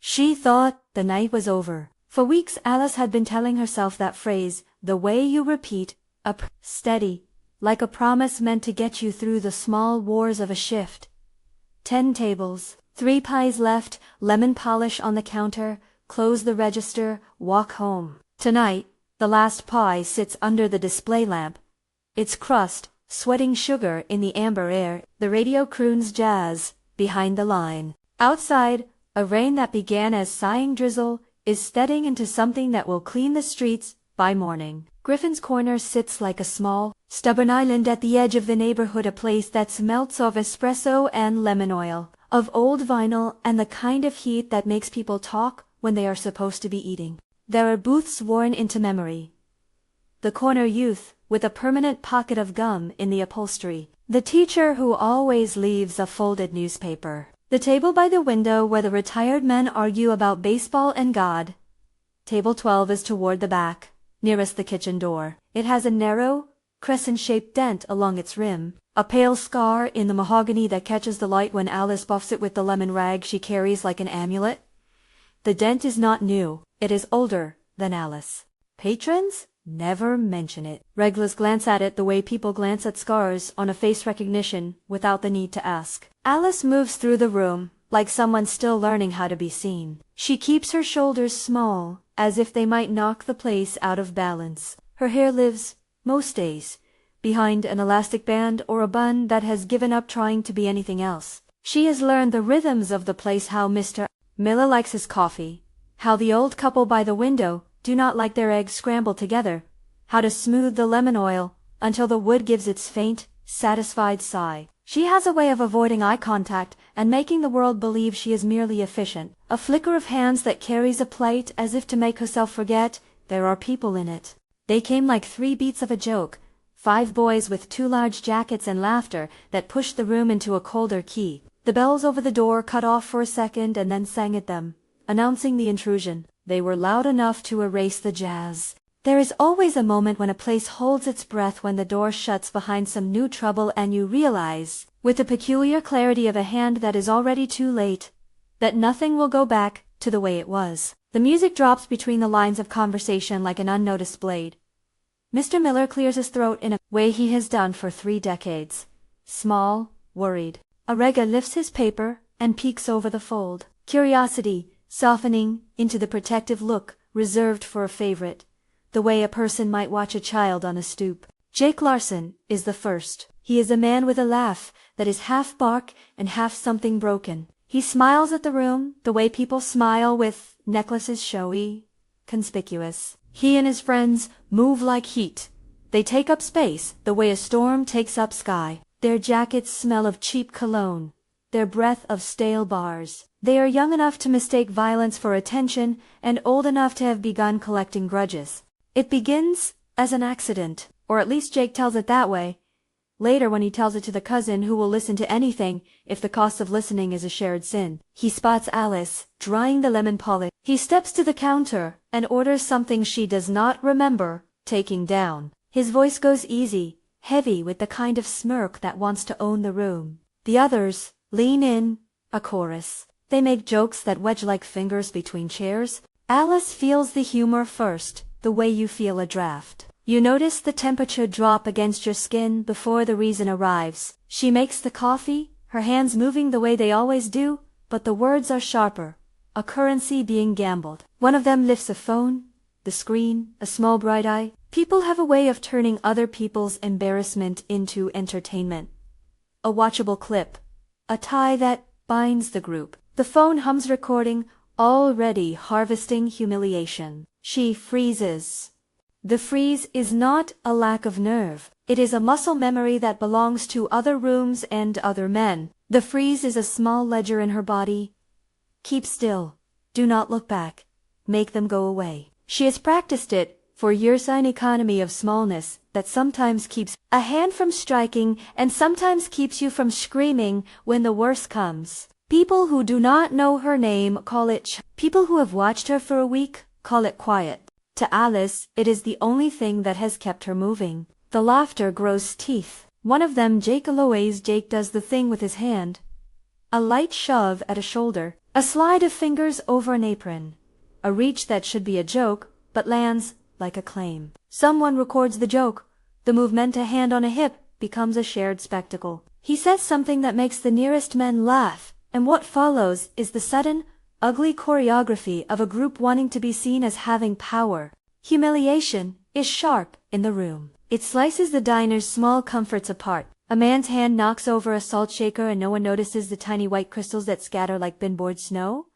She thought the night was over. For weeks Alice had been telling herself that phrase, the way you repeat, steady, like a promise meant to get you through the small wars of a shift. 10 tables, 3 pies left, lemon polish on the counter, close the register, walk home. Tonight, the last pie sits under the display lamp. Its crust, sweating sugar in the amber air, the radio croons jazz, behind the line. Outside, a rain that began as sighing drizzle is steading into something that will clean the streets by morning. Griffin's corner sits like a small, stubborn island at the edge of the neighborhood, a place that smells of espresso and lemon oil, of old vinyl and the kind of heat that makes people talk when they are supposed to be eating. There are booths worn into memory. The corner youth, with a permanent pocket of gum in the upholstery. The teacher who always leaves a folded newspaper. The table by the window where the retired men argue about baseball and God. Table 12 is toward the back, nearest the kitchen door. It has a narrow, crescent-shaped dent along its rim, a pale scar in the mahogany that catches the light when Alice buffs it with the lemon rag she carries like an amulet. The dent is not new, it is older than Alice. Patrons? Never mention it. Regulars glance at it the way people glance at scars on a face recognition without the need to ask. Alice moves through the room, like someone still learning how to be seen. She keeps her shoulders small, as if they might knock the place out of balance. Her hair lives, most days, behind an elastic band or a bun that has given up trying to be anything else. She has learned the rhythms of the place, how Mr. Miller likes his coffee, how the old couple by the window do not like their eggs scrambled together, how to smooth the lemon oil until the wood gives its faint, satisfied sigh. She has a way of avoiding eye contact and making the world believe she is merely efficient. A flicker of hands that carries a plate as if to make herself forget there are people in it. They came like 3 beats of a joke, 5 boys with 2 large jackets and laughter that pushed the room into a colder key. The bells over the door cut off for a second and then sang at them, announcing the intrusion. They were loud enough to erase the jazz. There is always a moment when a place holds its breath, when the door shuts behind some new trouble and you realize, with the peculiar clarity of a hand that is already too late, that nothing will go back to the way it was. The music drops between the lines of conversation like an unnoticed blade. Mr. Miller clears his throat in a way he has done for 3 decades. Small, worried. Arega lifts his paper and peeks over the fold. Curiosity softening into the protective look reserved for a favorite, the way a person might watch a child on a stoop. Jake Larson is the first. He is a man with a laugh that is half bark and half something broken. He smiles at the room the way people smile, with necklaces showy, conspicuous. He and his friends move like heat. They take up space the way a storm takes up sky. Their jackets smell of cheap cologne, their breath of stale bars. They are young enough to mistake violence for attention and old enough to have begun collecting grudges. It begins as an accident, or at least Jake tells it that way. Later, when he tells it to the cousin who will listen to anything if the cost of listening is a shared sin, he spots Alice drying the lemon polish. He steps to the counter and orders something she does not remember taking down. His voice goes easy, heavy, with the kind of smirk that wants to own the room. The others lean in, a chorus. They make jokes that wedge like fingers between chairs. Alice feels the humor first, the way you feel a draft. You notice the temperature drop against your skin before the reason arrives. She makes the coffee, her hands moving the way they always do, but the words are sharper, a currency being gambled. One of them lifts a phone, the screen, a small bright eye. People have a way of turning other people's embarrassment into entertainment. A watchable clip, a tie that binds the group. The phone hums, recording, already harvesting humiliation. She freezes. The freeze is not a lack of nerve. It is a muscle memory that belongs to other rooms and other men. The freeze is a small ledger in her body. Keep still. Do not look back. Make them go away. She has practiced it for years, an economy of smallness that sometimes keeps a hand from striking and sometimes keeps you from screaming when the worst comes. People who do not know her name call it people who have watched her for a week call it quiet. To Alice, it is the only thing that has kept her moving. The laughter grows teeth. One of them, Jake Aloes, Jake does the thing with his hand. A light shove at a shoulder. A slide of fingers over an apron. A reach that should be a joke, but lands like a claim. Someone records the joke. The movement a hand on a hip becomes a shared spectacle. He says something that makes the nearest men laugh, and what follows is the sudden, ugly choreography of a group wanting to be seen as having power. Humiliation is sharp in the room. It slices the diner's small comforts apart. A man's hand knocks over a salt shaker and no one notices the tiny white crystals that scatter like binboard snow.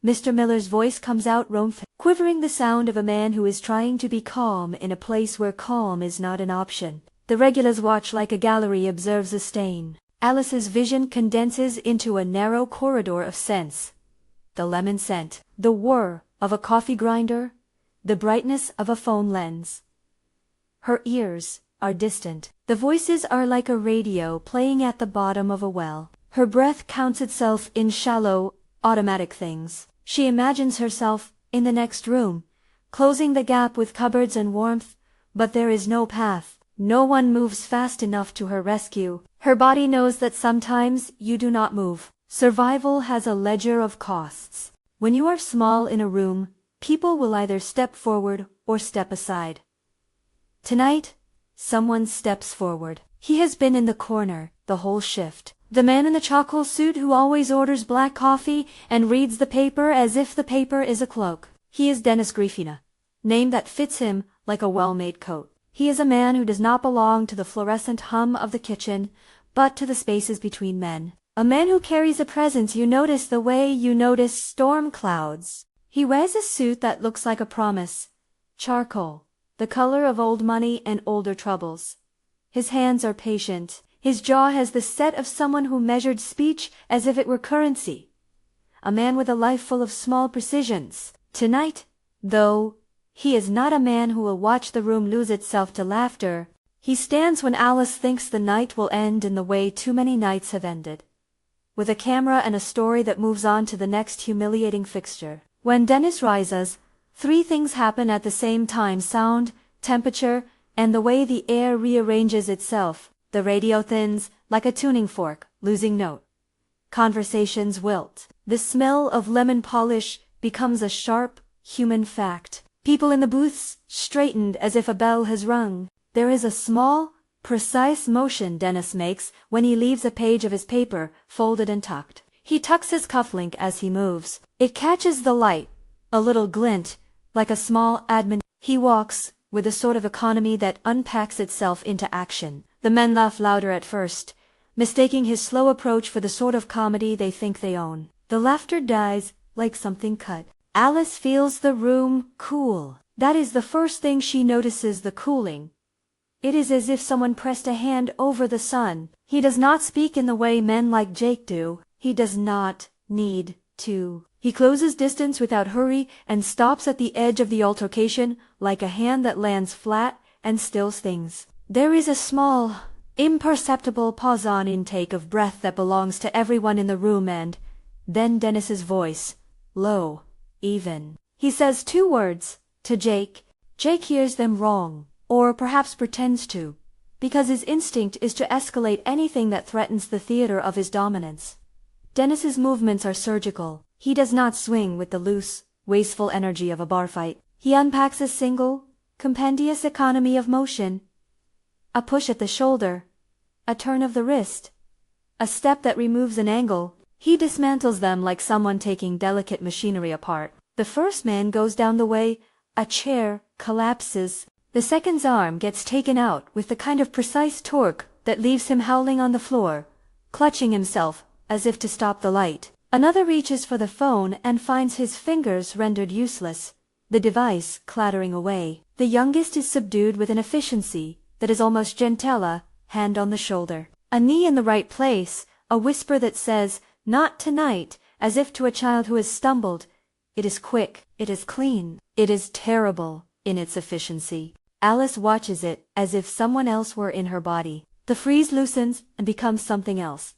Mr. Miller's voice comes out quivering the sound of a man who is trying to be calm in a place where calm is not an option. The regulars watch like a gallery observes a stain. Alice's vision condenses into a narrow corridor of scents. The lemon scent, the whir of a coffee grinder, the brightness of a phone lens. Her ears are distant. The voices are like a radio playing at the bottom of a well. Her breath counts itself in shallow, automatic things. She imagines herself in the next room, closing the gap with cupboards and warmth, but there is no path. No one moves fast enough to her rescue. Her body knows that sometimes you do not move. Survival has a ledger of costs. When you are small in a room, people will either step forward or step aside. Tonight, someone steps forward. He has been in the corner the whole shift. The man in the charcoal suit who always orders black coffee and reads the paper as if the paper is a cloak. He is Dennis Griffin, name that fits him like a well-made coat. He is a man who does not belong to the fluorescent hum of the kitchen, but to the spaces between men. A man who carries a presence you notice the way you notice storm clouds. He wears a suit that looks like a promise. Charcoal, the color of old money and older troubles. His hands are patient. His jaw has the set of someone who measured speech as if it were currency. A man with a life full of small precisions. Tonight, though, he is not a man who will watch the room lose itself to laughter. He stands when Alice thinks the night will end in the way too many nights have ended. With a camera and a story that moves on to the next humiliating fixture. When Dennis rises, three things happen at the same time: sound, temperature, and the way the air rearranges itself. The radio thins, like a tuning fork, losing note. Conversations wilt. The smell of lemon polish becomes a sharp, human fact. People in the booths straightened as if a bell has rung. There is a small, precise motion Dennis makes when he leaves a page of his paper folded and tucked. He tucks his cufflink as he moves. It catches the light, a little glint, like a small admin. He walks, with a sort of economy that unpacks itself into action. The men laugh louder at first, mistaking his slow approach for the sort of comedy they think they own. The laughter dies like something cut. Alice feels the room cool. That is the first thing she notices, the cooling. It is as if someone pressed a hand over the sun. He does not speak in the way men like Jake do. He does not need to. He closes distance without hurry and stops at the edge of the altercation like a hand that lands flat and stills things. There is a small, imperceptible pause on intake of breath that belongs to everyone in the room, and then Dennis's voice, low, even. He says two words to Jake. Jake hears them wrong, or perhaps pretends to, because his instinct is to escalate anything that threatens the theater of his dominance. Dennis's movements are surgical. He does not swing with the loose, wasteful energy of a bar fight. He unpacks a single, compendious economy of motion. A push at the shoulder, a turn of the wrist, a step that removes an angle. He dismantles them like someone taking delicate machinery apart. The first man goes down the way, a chair collapses. The second's arm gets taken out with the kind of precise torque that leaves him howling on the floor, clutching himself as if to stop the light. Another reaches for the phone and finds his fingers rendered useless, the device clattering away. The youngest is subdued with an efficiency that is almost gentella, hand on the shoulder. A knee in the right place, a whisper that says, "Not tonight," as if to a child who has stumbled. It is quick, it is clean, it is terrible in its efficiency. Alice watches it as if someone else were in her body. The freeze loosens and becomes something else.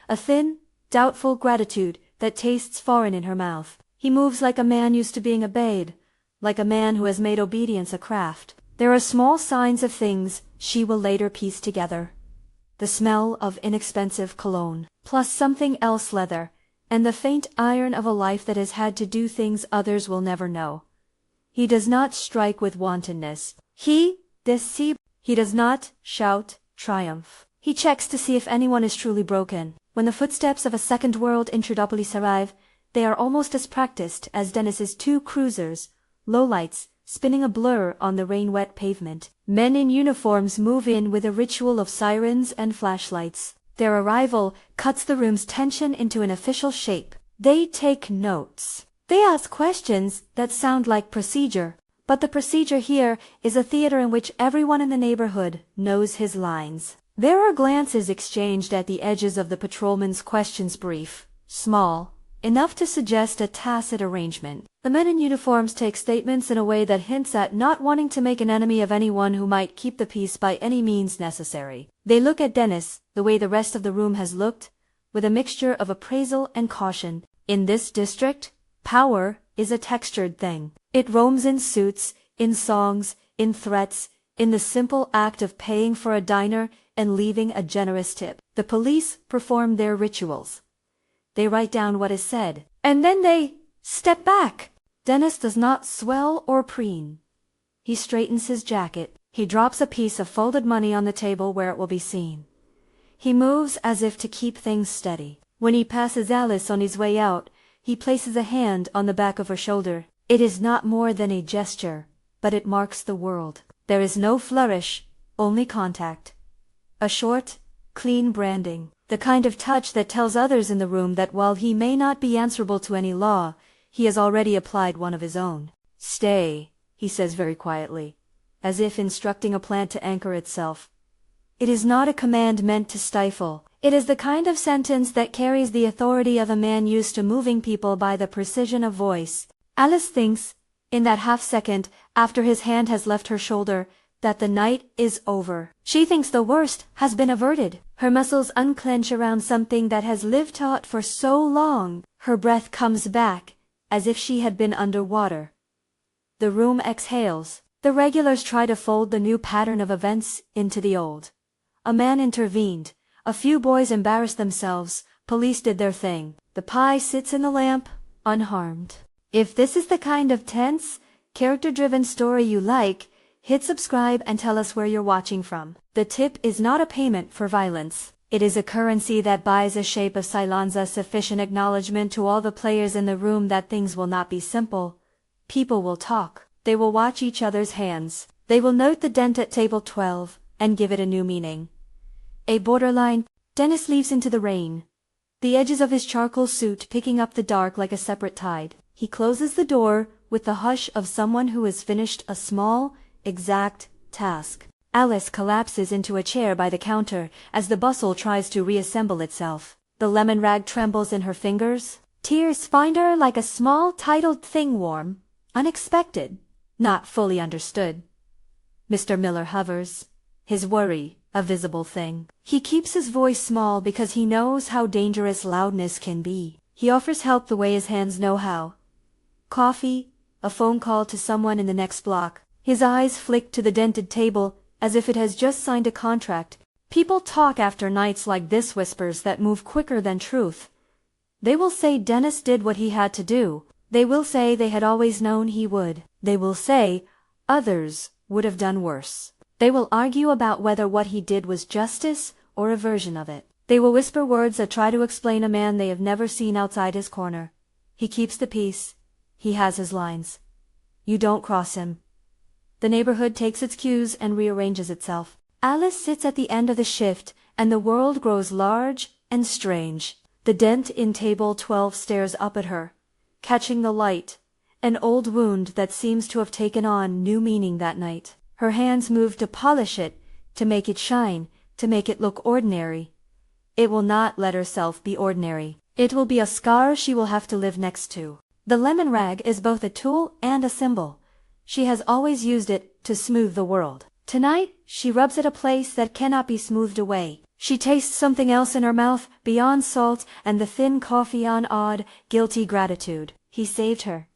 A thin, doubtful gratitude that tastes foreign in her mouth. He moves like a man used to being obeyed, like a man who has made obedience a craft. There are small signs of things she will later piece together. The smell of inexpensive cologne, plus something else, leather, and the faint iron of a life that has had to do things others will never know. He does not strike with wantonness. He does not shout triumph. He checks to see if anyone is truly broken. When the footsteps of a second world introdupolis arrive, they are almost as practiced as Dennis's two cruisers, lowlights, spinning a blur on the rain-wet pavement. Men in uniforms move in with a ritual of sirens and flashlights. Their arrival cuts the room's tension into an official shape. They take notes. They ask questions that sound like procedure, but the procedure here is a theater in which everyone in the neighborhood knows his lines. There are glances exchanged at the edges of the patrolman's questions brief, small, enough to suggest a tacit arrangement. The men in uniforms take statements in a way that hints at not wanting to make an enemy of anyone who might keep the peace by any means necessary. They look at Dennis, the way the rest of the room has looked, with a mixture of appraisal and caution. In this district, power is a textured thing. It roams in suits, in songs, in threats, in the simple act of paying for a diner and leaving a generous tip. The police perform their rituals. They write down what is said, and then they step back. Dennis does not swell or preen. He straightens his jacket. He drops a piece of folded money on the table where it will be seen. He moves as if to keep things steady. When he passes Alice on his way out, he places a hand on the back of her shoulder. It is not more than a gesture, but it marks the world. There is no flourish, only contact. A short, clean branding. The kind of touch that tells others in the room that while he may not be answerable to any law, he has already applied one of his own. Stay, he says very quietly, as if instructing a plant to anchor itself. It is not a command meant to stifle. It is the kind of sentence that carries the authority of a man used to moving people by the precision of voice. Alice thinks, in that half-second, after his hand has left her shoulder, that the night is over. She thinks the worst has been averted. Her muscles unclench around something that has lived taut for so long. Her breath comes back, as if she had been under water. The room exhales. The regulars try to fold the new pattern of events into the old. A man intervened. A few boys embarrassed themselves. Police did their thing. The pie sits in the lamp, unharmed. If this is the kind of tense, character-driven story you like, hit subscribe and tell us where you're watching from. The tip is not a payment for violence. It is a currency that buys a shape of Silanza sufficient acknowledgement to all the players in the room that things will not be simple. People will talk. They will watch each other's hands. They will note the dent at table 12 and give it a new meaning. A borderline. Dennis leaves into the rain, the edges of his charcoal suit picking up the dark like a separate tide. He closes the door with the hush of someone who has finished a small, exact task. Alice collapses into a chair by the counter as the bustle tries to reassemble itself. The lemon rag trembles in her fingers. Tears find her like a small titled thing, warm, unexpected, not fully understood. Mr. Miller hovers, his worry a visible thing. He keeps his voice small because he knows how dangerous loudness can be. He offers help the way his hands know how. Coffee, a phone call to someone in the next block. His eyes flick to the dented table as if it has just signed a contract. People talk after nights like this, whispers that move quicker than truth. They will say Dennis did what he had to do. They will say they had always known he would. They will say others would have done worse. They will argue about whether what he did was justice or a version of it. They will whisper words that try to explain a man they have never seen outside his corner. He keeps the peace. He has his lines. You don't cross him. The neighborhood takes its cues and rearranges itself. Alice sits at the end of the shift, and the world grows large and strange. The dent in table 12 stares up at her, catching the light, an old wound that seems to have taken on new meaning that night. Her hands move to polish it, to make it shine, to make it look ordinary. It will not let herself be ordinary. It will be a scar she will have to live next to. The lemon rag is both a tool and a symbol. She has always used it to smooth the world. Tonight, she rubs at a place that cannot be smoothed away. She tastes something else in her mouth, beyond salt and the thin coffee, on odd, guilty gratitude. He saved her.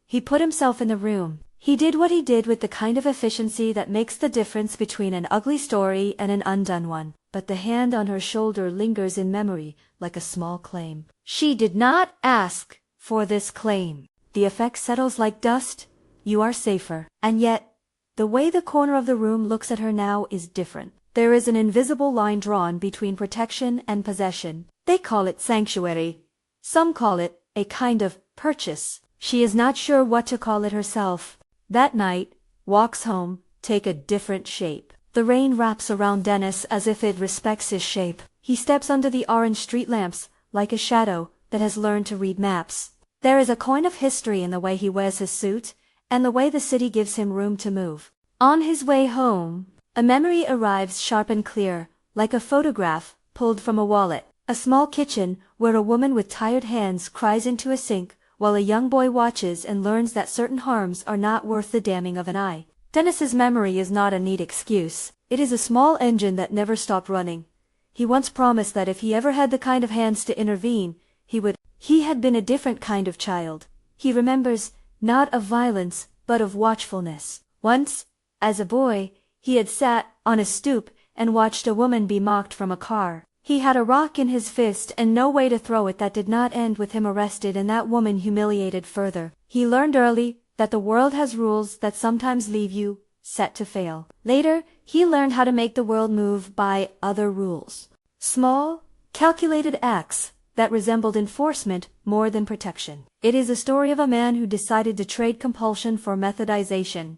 He put himself in the room. He did what he did with the kind of efficiency that makes the difference between an ugly story and an undone one. but the hand on her shoulder lingers in memory like a small claim. She did not ask for this claim. The effect settles like dust. You are safer. And yet, the way the corner of the room looks at her now is different. There is an invisible line drawn between protection and possession. They call it sanctuary. Some call it a kind of purchase. She is not sure what to call it herself. That night, walks home take a different shape. The rain wraps around Dennis as if it respects his shape. He steps under the orange street lamps, like a shadow that has learned to read maps. There is a coin of history in the way he wears his suit, and the way the city gives him room to move. On his way home, a memory arrives sharp and clear, like a photograph pulled from a wallet. A small kitchen where a woman with tired hands cries into a sink, while a young boy watches and learns that certain harms are not worth the damning of an eye. Dennis's memory is not a neat excuse. It is a small engine that never stopped running. He once promised that if he ever had the kind of hands to intervene, he would. He had been a different kind of child. He remembers, not of violence, but of watchfulness. Once, as a boy, he had sat on a stoop and watched a woman be mocked from a car. He had a rock in his fist and no way to throw it that did not end with him arrested and that woman humiliated further. He learned early that the world has rules that sometimes leave you set to fail. Later, he learned how to make the world move by other rules. Small, calculated acts that resembled enforcement more than protection. It is a story of a man who decided to trade compulsion for methodization.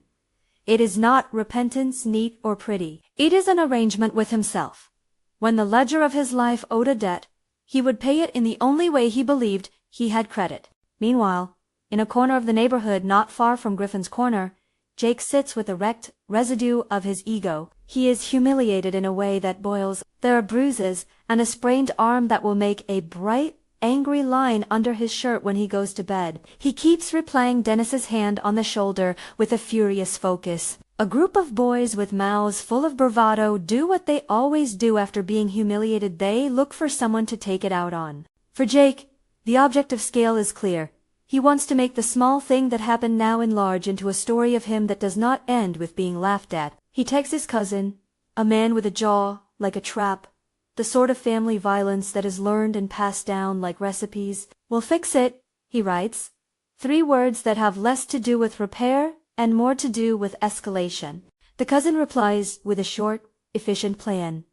It is not repentance neat or pretty. It is an arrangement with himself. When the ledger of his life owed a debt, he would pay it in the only way he believed he had credit. Meanwhile, in a corner of the neighborhood not far from Griffin's corner, Jake sits with a wrecked residue of his ego. He is humiliated in a way that boils. There are bruises and a sprained arm that will make a bright, angry line under his shirt when he goes to bed. He keeps replaying Dennis's hand on the shoulder with a furious focus. A group of boys with mouths full of bravado do what they always do after being humiliated. They look for someone to take it out on. For Jake, the object of scale is clear. He wants to make the small thing that happened now enlarge into a story of him that does not end with being laughed at. He texts his cousin, a man with a jaw like a trap, the sort of family violence that is learned and passed down like recipes. "We'll fix it," he writes. 3 words that have less to do with repair and more to do with escalation. The cousin replies with a short, efficient plan.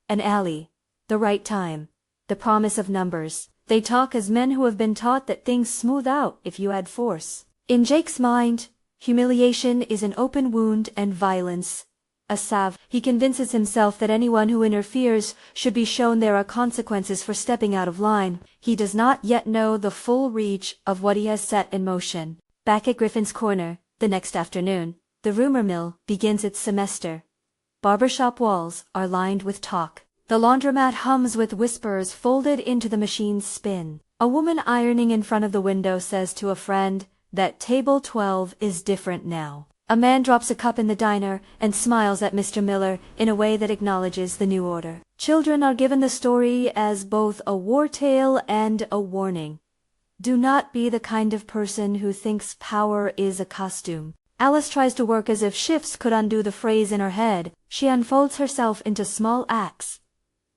An alley, the right time, the promise of numbers. They talk as men who have been taught that things smooth out if you add force. In Jake's mind, humiliation is an open wound and violence a salve. He convinces himself that anyone who interferes should be shown there are consequences for stepping out of line. He does not yet know the full reach of what he has set in motion. Back at Griffin's corner, the next afternoon, the rumor mill begins its semester. Barbershop walls are lined with talk. The laundromat hums with whispers folded into the machine's spin. A woman ironing in front of the window says to a friend that table 12 is different now. A man drops a cup in the diner and smiles at Mr. Miller in a way that acknowledges the new order. Children are given the story as both a war tale and a warning. Do not be the kind of person who thinks power is a costume. Alice tries to work as if shifts could undo the phrase in her head. She unfolds herself into small acts,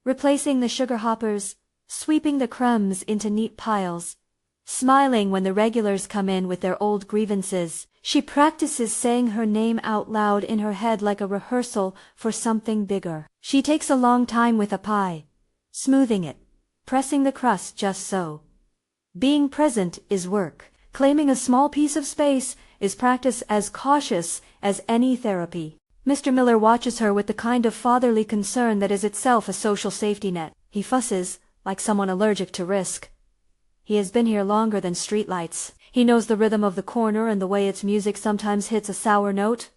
replacing the sugar hoppers, sweeping the crumbs into neat piles, smiling when the regulars come in with their old grievances. She practices saying her name out loud in her head like a rehearsal for something bigger. She takes a long time with a pie, smoothing it, pressing the crust just so. Being present is work. Claiming a small piece of space is practice as cautious as any therapy. Mr. Miller watches her with the kind of fatherly concern that is itself a social safety net. He fusses, like someone allergic to risk. He has been here longer than streetlights. He knows the rhythm of the corner and the way its music sometimes hits a sour note.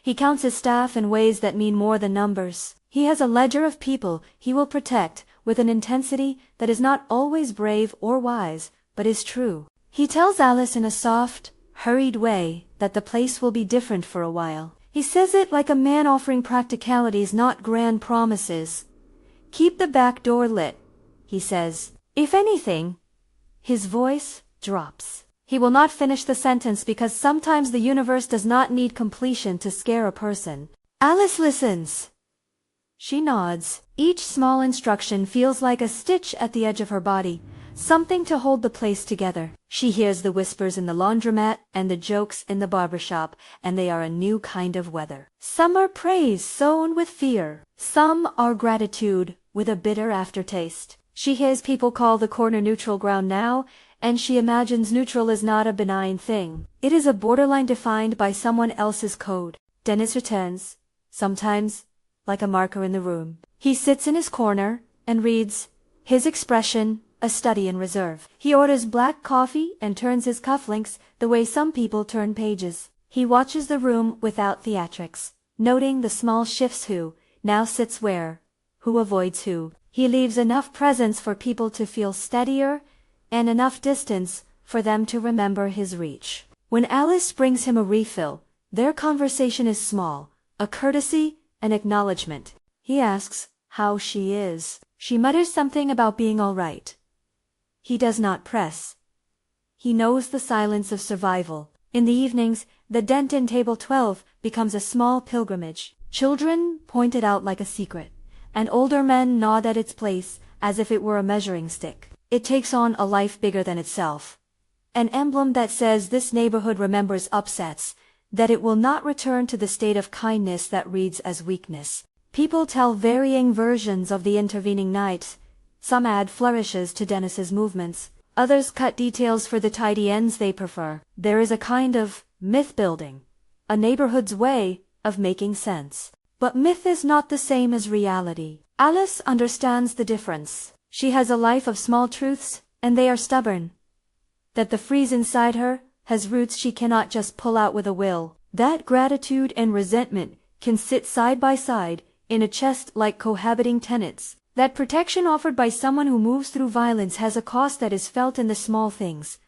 He counts his staff in ways that mean more than numbers. He has a ledger of people he will protect with an intensity that is not always brave or wise, but is true. He tells Alice in a soft, hurried way that the place will be different for a while. He says it like a man offering practicalities, not grand promises. "Keep the back door lit," he says. If anything, his voice drops. He will not finish the sentence because sometimes the universe does not need completion to scare a person. Alice listens. She nods. Each small instruction feels like a stitch at the edge of her body, something to hold the place together. She hears the whispers in the laundromat and the jokes in the barbershop, and they are a new kind of weather. Some are praise sown with fear. Some are gratitude with a bitter aftertaste. She hears people call the corner neutral ground now, and she imagines neutral is not a benign thing. It is a borderline defined by someone else's code. Dennis returns, sometimes like a marker in the room. He sits in his corner and reads, his expression a study in reserve. He orders black coffee and turns his cufflinks the way some people turn pages. He watches the room without theatrics, noting the small shifts: who now sits where, who avoids who. He leaves enough presence for people to feel steadier and enough distance for them to remember his reach. When Alice brings him a refill, their conversation is small, a courtesy, an acknowledgement. He asks how she is. She mutters something about being all right. He does not press. He knows the silence of survival. In the evenings, the dent in table 12 becomes a small pilgrimage. Children point it out like a secret, and older men nod at its place as if it were a measuring stick. It takes on a life bigger than itself. An emblem that says this neighborhood remembers upsets, that it will not return to the state of kindness that reads as weakness. People tell varying versions of the intervening nights. Some add flourishes to Dennis's movements. Others cut details for the tidy ends they prefer. There is a kind of myth-building, a neighborhood's way of making sense. But myth is not the same as reality. Alice understands the difference. She has a life of small truths, and they are stubborn. That the freeze inside her has roots she cannot just pull out with a will. That gratitude and resentment can sit side by side in a chest like cohabiting tenants. That protection offered by someone who moves through violence has a cost that is felt in the small things.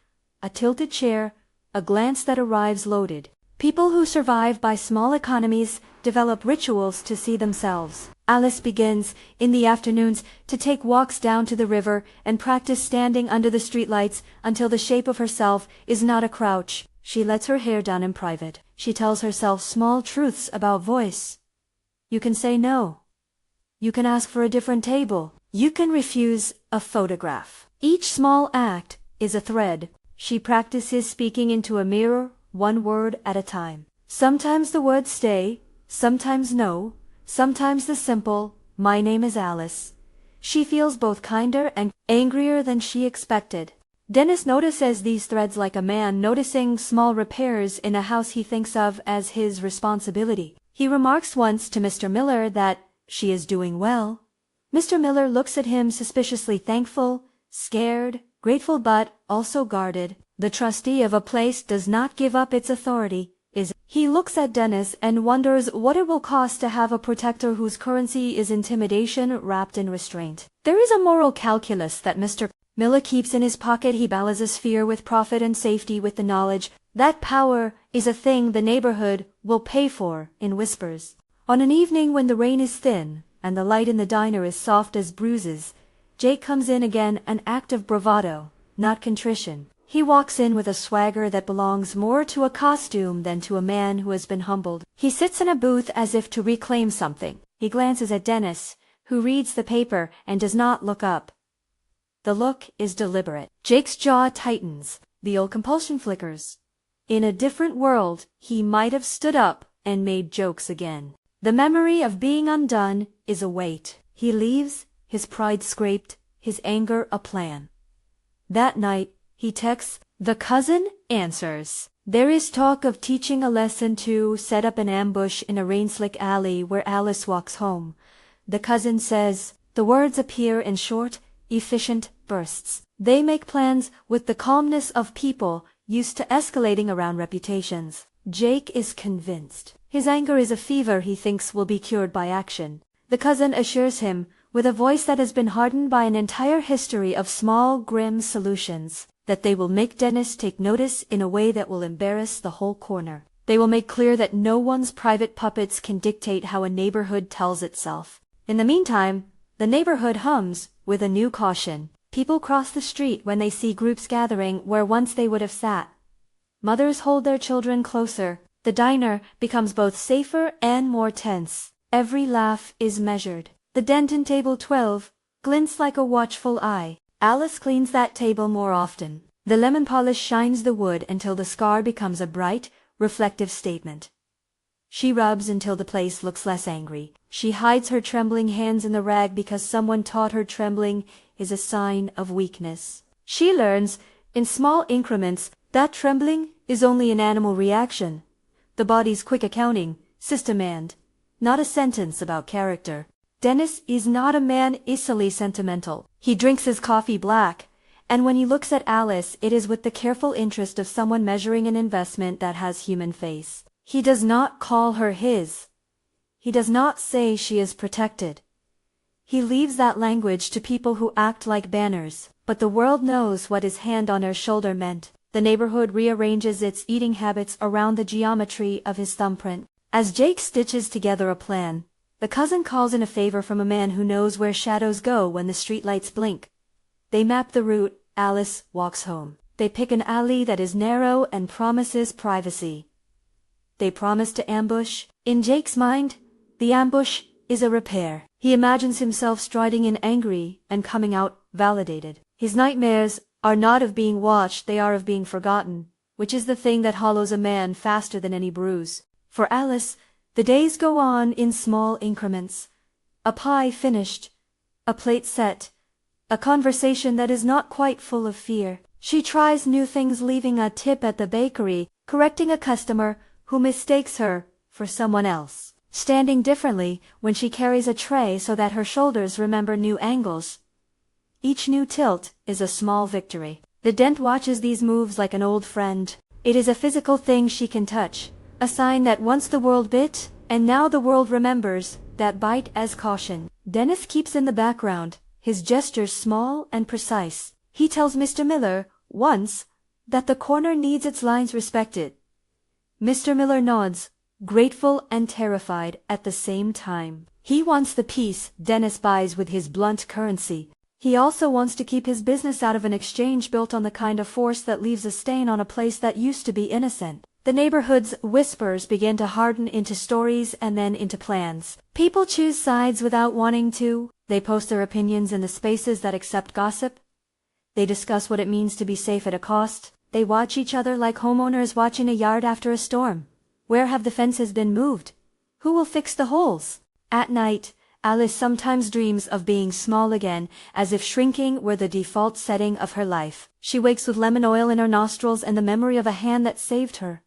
A tilted chair, a glance that arrives loaded. People who survive by small economies develop rituals to see themselves. Alice begins, in the afternoons, to take walks down to the river and practice standing under the streetlights until the shape of herself is not a crouch. She lets her hair down in private. She tells herself small truths about voice. You can say no. You can ask for a different table. You can refuse a photograph. Each small act is a thread. She practices speaking into a mirror, one word at a time. Sometimes the words stay, sometimes no, sometimes the simple, my name is Alice. She feels both kinder and angrier than she expected. Dennis notices these threads like a man noticing small repairs in a house he thinks of as his responsibility. He remarks once to Mr. Miller that she is doing well. Mr. Miller looks at him suspiciously, thankful, scared, grateful, but also guarded. The trustee of a place does not give up its authority. He looks at Dennis and wonders what it will cost to have a protector whose currency is intimidation wrapped in restraint. There is a moral calculus that Mr. Miller keeps in his pocket. He balances fear with profit and safety with the knowledge that power is a thing the neighborhood will pay for in whispers. On an evening when the rain is thin and the light in the diner is soft as bruises, Jake comes in again, an act of bravado, not contrition. He walks in with a swagger that belongs more to a costume than to a man who has been humbled. He sits in a booth as if to reclaim something. He glances at Dennis, who reads the paper and does not look up. The look is deliberate. Jake's jaw tightens. The old compulsion flickers. In a different world, he might have stood up and made jokes again. The memory of being undone is a weight. He leaves, his pride scraped, his anger a plan. That night, he texts. The cousin answers. There is talk of teaching a lesson to set up an ambush in a rain-slick alley where Alice walks home. The cousin says. The words appear in short, efficient bursts. They make plans with the calmness of people used to escalating around reputations. Jake is convinced. His anger is a fever he thinks will be cured by action. The cousin assures him, with a voice that has been hardened by an entire history of small, grim solutions, that they will make Dennis take notice in a way that will embarrass the whole corner. They will make clear that no one's private puppets can dictate how a neighborhood tells itself. In the meantime, the neighborhood hums with a new caution. People cross the street when they see groups gathering where once they would have sat. Mothers hold their children closer. The diner becomes both safer and more tense. Every laugh is measured. The dent in table 12 glints like a watchful eye. Alice cleans that table more often. The lemon polish shines the wood until the scar becomes a bright, reflective statement. She rubs until the place looks less angry. She hides her trembling hands in the rag because someone taught her trembling is a sign of weakness. She learns, in small increments, that trembling is only an animal reaction, the body's quick accounting system, and not a sentence about character. Dennis is not a man easily sentimental. He drinks his coffee black, and when he looks at Alice it is with the careful interest of someone measuring an investment that has human face. He does not call her his. He does not say she is protected. He leaves that language to people who act like banners, but the world knows what his hand on her shoulder meant. The neighborhood rearranges its eating habits around the geometry of his thumbprint. As Jake stitches together a plan, the cousin calls in a favor from a man who knows where shadows go when the streetlights blink. They map the route. Alice walks home. They pick an alley that is narrow and promises privacy. They promise to ambush. In Jake's mind, the ambush is a repair. He imagines himself striding in angry and coming out validated. His nightmares are not of being watched, they are of being forgotten, which is the thing that hollows a man faster than any bruise. For Alice, the days go on in small increments. A pie finished, a plate set, a conversation that is not quite full of fear. She tries new things, leaving a tip at the bakery, correcting a customer who mistakes her for someone else, standing differently when she carries a tray so that her shoulders remember new angles. Each new tilt is a small victory. The dent watches these moves like an old friend. It is a physical thing she can touch, a sign that once the world bit, and now the world remembers that bite as caution. Dennis keeps in the background, his gestures small and precise. He tells Mr. Miller, once, that the corner needs its lines respected. Mr. Miller nods, grateful and terrified at the same time. He wants the peace Dennis buys with his blunt currency. He also wants to keep his business out of an exchange built on the kind of force that leaves a stain on a place that used to be innocent. The neighborhood's whispers begin to harden into stories and then into plans. People choose sides without wanting to. They post their opinions in the spaces that accept gossip. They discuss what it means to be safe at a cost. They watch each other like homeowners watching a yard after a storm. Where have the fences been moved? Who will fix the holes? At night, Alice sometimes dreams of being small again, as if shrinking were the default setting of her life. She wakes with lemon oil in her nostrils and the memory of a hand that saved her.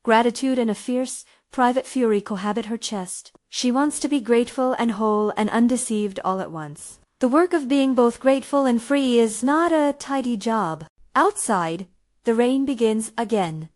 Gratitude and a fierce, private fury cohabit her chest. She wants to be grateful and whole and undeceived all at once. The work of being both grateful and free is not a tidy job. Outside, the rain begins again.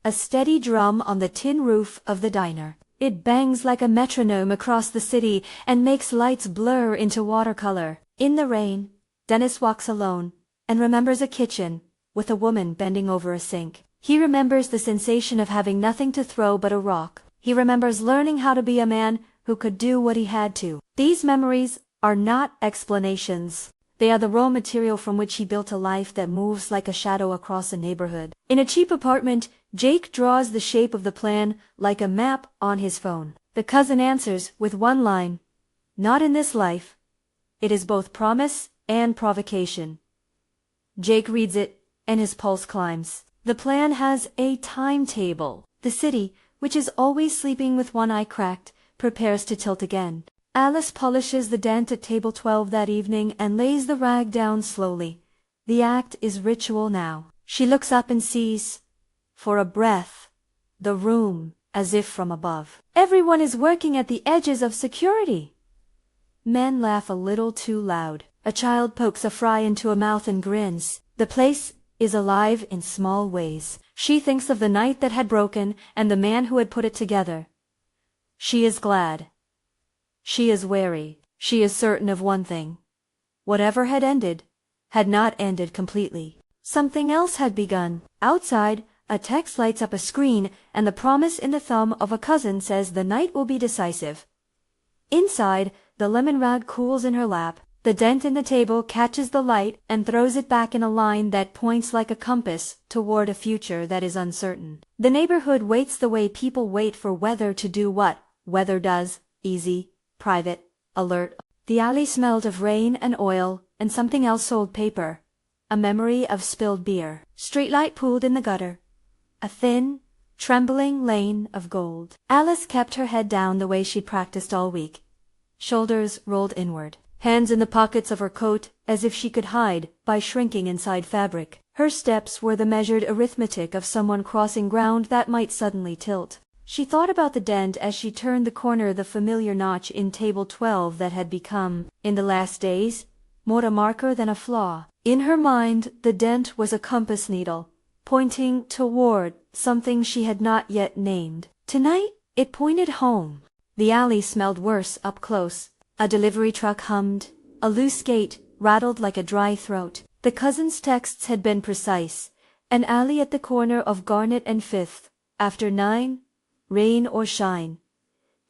A steady drum on the tin roof of the diner. It bangs like a metronome across the city and makes lights blur into watercolor. In the rain, Dennis walks alone and remembers a kitchen with a woman bending over a sink. He remembers the sensation of having nothing to throw but a rock. He remembers learning how to be a man who could do what he had to. These memories are not explanations. They are the raw material from which he built a life that moves like a shadow across a neighborhood. In a cheap apartment, Jake draws the shape of the plan like a map on his phone. The cousin answers with one line, "Not in this life." It is both promise and provocation. Jake reads it, and his pulse climbs. The plan has a timetable. The city, which is always sleeping with one eye cracked, prepares to tilt again. Alice polishes the dent at table 12 that evening and lays the rag down slowly. The act is ritual now. She looks up and sees, for a breath, the room as if from above. Everyone is working at the edges of security. Men laugh a little too loud. A child pokes a fry into a mouth and grins. The place is alive in small ways. She thinks of the night that had broken and the man who had put it together. She is glad. She is wary. She is certain of one thing. Whatever had ended, had not ended completely. Something else had begun. Outside, a text lights up a screen, and the promise in the thumb of a cousin says the night will be decisive. Inside, the lemon rag cools in her lap. The dent in the table catches the light and throws it back in a line that points like a compass toward a future that is uncertain. The neighborhood waits the way people wait for weather to do what weather does, easy, private, alert. The alley smelled of rain and oil, and something else sold paper. A memory of spilled beer. Streetlight pooled in the gutter. A thin, trembling lane of gold. Alice kept her head down the way she'd practiced all week. Shoulders rolled inward. Hands in the pockets of her coat, as if she could hide by shrinking inside fabric. Her steps were the measured arithmetic of someone crossing ground that might suddenly tilt. She thought about the dent as she turned the corner, the familiar notch in table 12 that had become, in the last days, more a marker than a flaw. In her mind, the dent was a compass needle, pointing toward something she had not yet named. Tonight, it pointed home. The alley smelled worse up close. A delivery truck hummed. A loose gate rattled like a dry throat. The cousins' texts had been precise. An alley at the corner of Garnet and Fifth. After 9, rain or shine.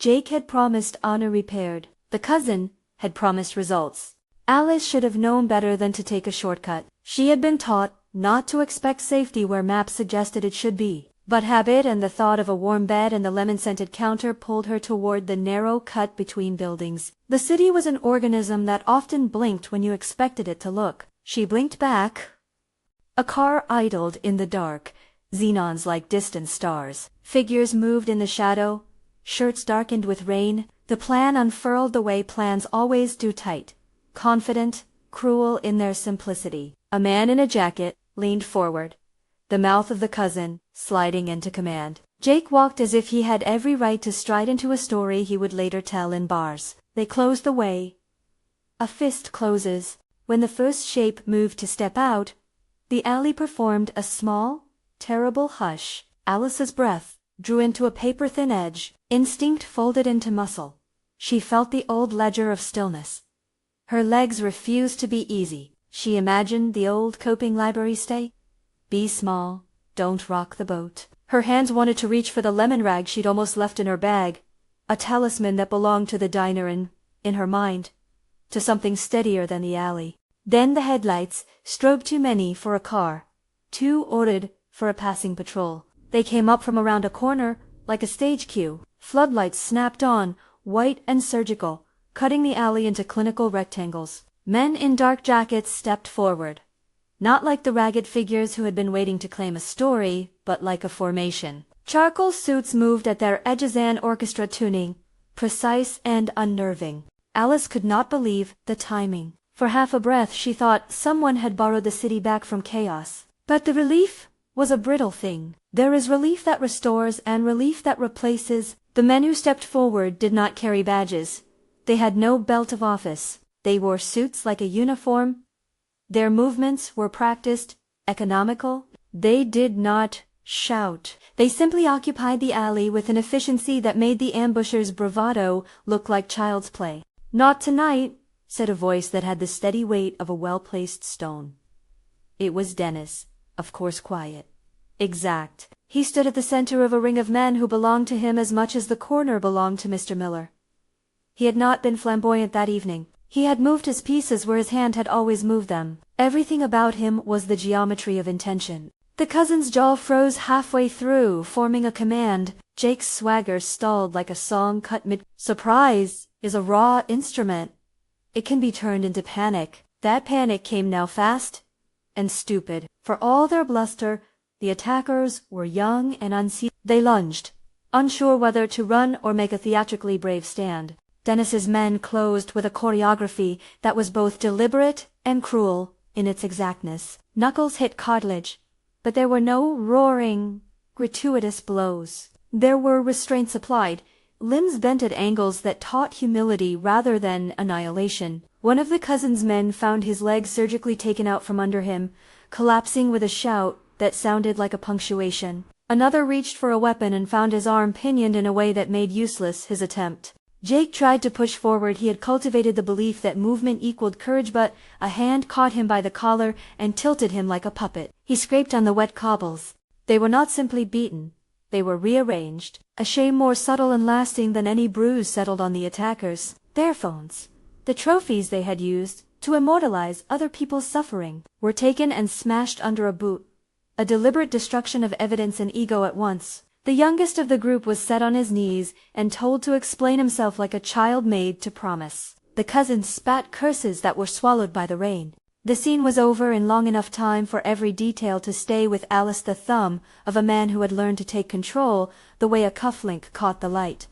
Jake had promised honor repaired. The cousin had promised results. Alice should have known better than to take a shortcut. She had been taught not to expect safety where maps suggested it should be. But habit and the thought of a warm bed and the lemon-scented counter pulled her toward the narrow cut between buildings. The city was an organism that often blinked when you expected it to look. She blinked back. A car idled in the dark, xenons like distant stars. Figures moved in the shadow, shirts darkened with rain. The plan unfurled the way plans always do, tight, confident, cruel in their simplicity. A man in a jacket leaned forward, the mouth of the cousin sliding into command. Jake walked as if he had every right to stride into a story he would later tell in bars. They closed the way. A fist closes. When the first shape moved to step out, the alley performed a small, terrible hush. Alice's breath drew into a paper-thin edge. Instinct folded into muscle. She felt the old ledger of stillness. Her legs refused to be easy. She imagined the old coping library stay. Be small, don't rock the boat. Her hands wanted to reach for the lemon rag she'd almost left in her bag, a talisman that belonged to the diner and, in her mind, to something steadier than the alley. Then the headlights, strobe too many for a car, too ordered for a passing patrol. They came up from around a corner, like a stage cue. Floodlights snapped on, white and surgical, cutting the alley into clinical rectangles. Men in dark jackets stepped forward. Not like the ragged figures who had been waiting to claim a story, but like a formation. Charcoal suits moved at their edges, an orchestra tuning, precise and unnerving. Alice could not believe the timing. For half a breath she thought someone had borrowed the city back from chaos. But the relief was a brittle thing. There is relief that restores and relief that replaces. The men who stepped forward did not carry badges. They had no belt of office. They wore suits like a uniform. Their movements were practiced, economical. They did not shout. They simply occupied the alley with an efficiency that made the ambushers' bravado look like child's play. "Not tonight," said a voice that had the steady weight of a well-placed stone. It was Dennis, of course, quiet, exact. He stood at the center of a ring of men who belonged to him as much as the corner belonged to Mr. Miller. He had not been flamboyant that evening. He had moved his pieces where his hand had always moved them. Everything about him was the geometry of intention. The cousin's jaw froze halfway through, forming a command. Jake's swagger stalled like a song cut mid. Surprise is a raw instrument. It can be turned into panic. That panic came now, fast and stupid. For all their bluster, the attackers were young and unseasoned. They lunged, unsure whether to run or make a theatrically brave stand. Dennis's men closed with a choreography that was both deliberate and cruel in its exactness. Knuckles hit cartilage, but there were no roaring, gratuitous blows. There were restraints applied, limbs bent at angles that taught humility rather than annihilation. One of the cousin's men found his leg surgically taken out from under him, collapsing with a shout that sounded like a punctuation. Another reached for a weapon and found his arm pinioned in a way that made useless his attempt. Jake tried to push forward. He had cultivated the belief that movement equaled courage, but a hand caught him by the collar and tilted him like a puppet. He scraped on the wet cobbles. They were not simply beaten. They were rearranged. A shame more subtle and lasting than any bruise settled on the attackers. Their phones, the trophies they had used to immortalize other people's suffering, were taken and smashed under a boot. A deliberate destruction of evidence and ego at once. The youngest of the group was set on his knees and told to explain himself like a child made to promise. The cousins spat curses that were swallowed by the rain. The scene was over in long enough time for every detail to stay with Alice, the thumb of a man who had learned to take control the way a cufflink caught the light.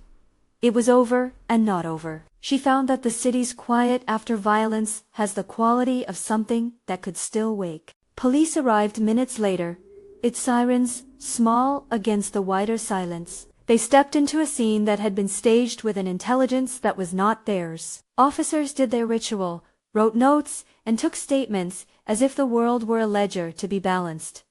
It was over and not over. She found that the city's quiet after violence has the quality of something that could still wake. Police arrived minutes later, its sirens small against the wider silence. They stepped into a scene that had been staged with an intelligence that was not theirs. Officers did their ritual, wrote notes, and took statements as if the world were a ledger to be balanced.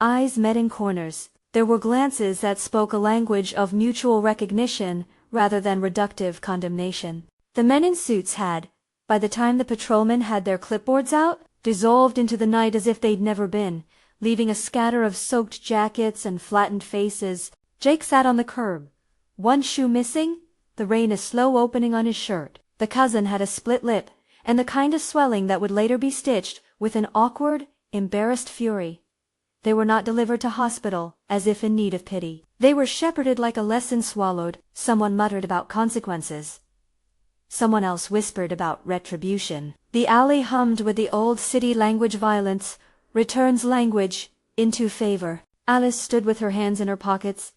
Eyes met in corners. There were glances that spoke a language of mutual recognition rather than reductive condemnation. The men in suits had, by the time the patrolmen had their clipboards out, dissolved into the night as if they'd never been, leaving a scatter of soaked jackets and flattened faces. Jake sat on the curb, one shoe missing, the rain a slow opening on his shirt. The cousin had a split lip, and the kind of swelling that would later be stitched with an awkward, embarrassed fury. They were not delivered to hospital, as if in need of pity. They were shepherded like a lesson swallowed. Someone muttered about consequences. Someone else whispered about retribution. The alley hummed with the old city language. Violence returns language into favor. Alice stood with her hands in her pockets